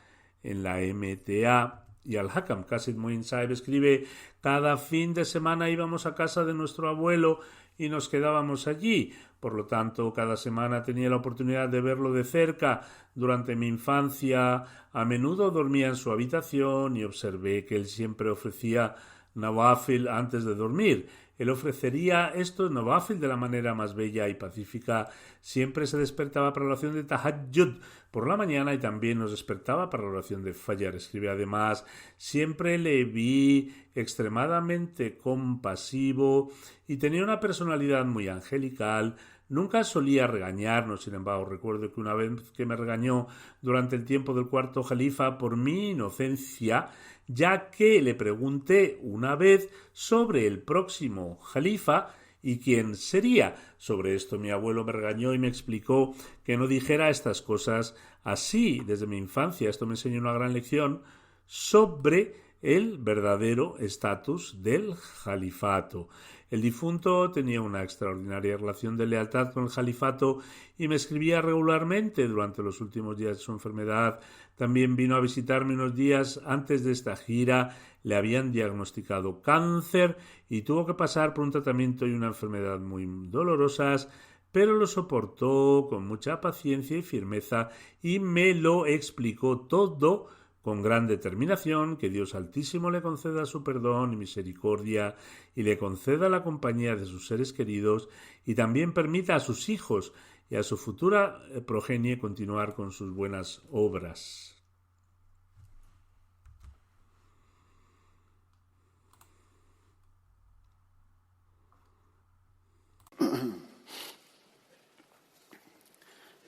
en la MTA y Al-Hakam. Qasid Muin Sahib escribe: cada fin de semana íbamos a casa de nuestro abuelo y nos quedábamos allí. Por lo tanto, cada semana tenía la oportunidad de verlo de cerca. Durante mi infancia, a menudo dormía en su habitación y observé que él siempre ofrecía nawafil antes de dormir. Él ofrecería estos nawafil de la manera más bella y pacífica. Siempre se despertaba para la oración de Tahajjud por la mañana y también nos despertaba para la oración de Fajr. Escribe además: siempre le vi extremadamente compasivo y tenía una personalidad muy angelical. Nunca solía regañarnos. Sin embargo, recuerdo que una vez que me regañó durante el tiempo del 4º califa por mi inocencia, ya que le pregunté una vez sobre el próximo califa y quién sería. Sobre esto mi abuelo me regañó y me explicó que no dijera estas cosas así desde mi infancia. Esto me enseñó una gran lección sobre el verdadero estatus del califato. El difunto tenía una extraordinaria relación de lealtad con el califato y me escribía regularmente durante los últimos días de su enfermedad. También vino a visitarme unos días antes de esta gira. Le habían diagnosticado cáncer y tuvo que pasar por un tratamiento y una enfermedad muy dolorosas, pero lo soportó con mucha paciencia y firmeza y me lo explicó todo con gran determinación. Que Dios Altísimo le conceda su perdón y misericordia y le conceda la compañía de sus seres queridos y también permita a sus hijos y a su futura progenie continuar con sus buenas obras.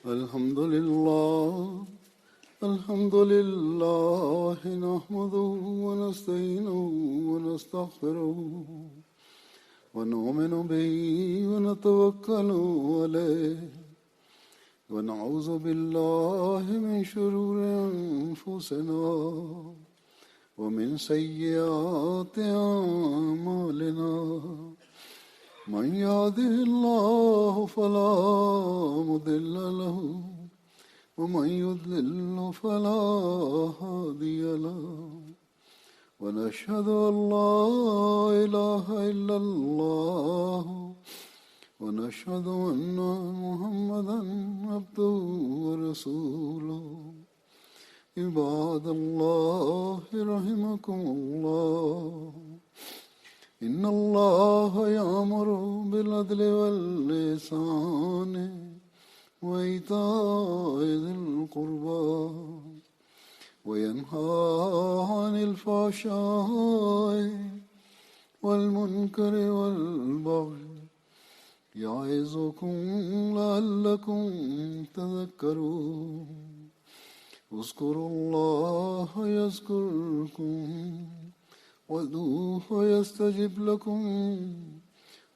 Alhamdulillah. الحمد لله نحمده ونستعينه ونستغفره ونؤمن به ونتوكل عليه ونعوذ بالله من شرور أنفسنا ومن سيئات أعمالنا من يهده الله فلا مضل له ومن يضلل فلا هادي له ونشهد أن لا إله إلا الله ونشهد أن محمدا عبده ورسوله عباد الله رحمكم الله إن الله يأمر بالعدل والإحسان وإيتاء ذي القربى وينهى عن الفحشاء والمنكر والبغي يعظكم لعلكم تذكرون اذكروا الله يذكركم وادعوه يستجب لكم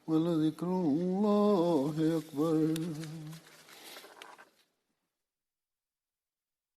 ولذكر الله أكبر.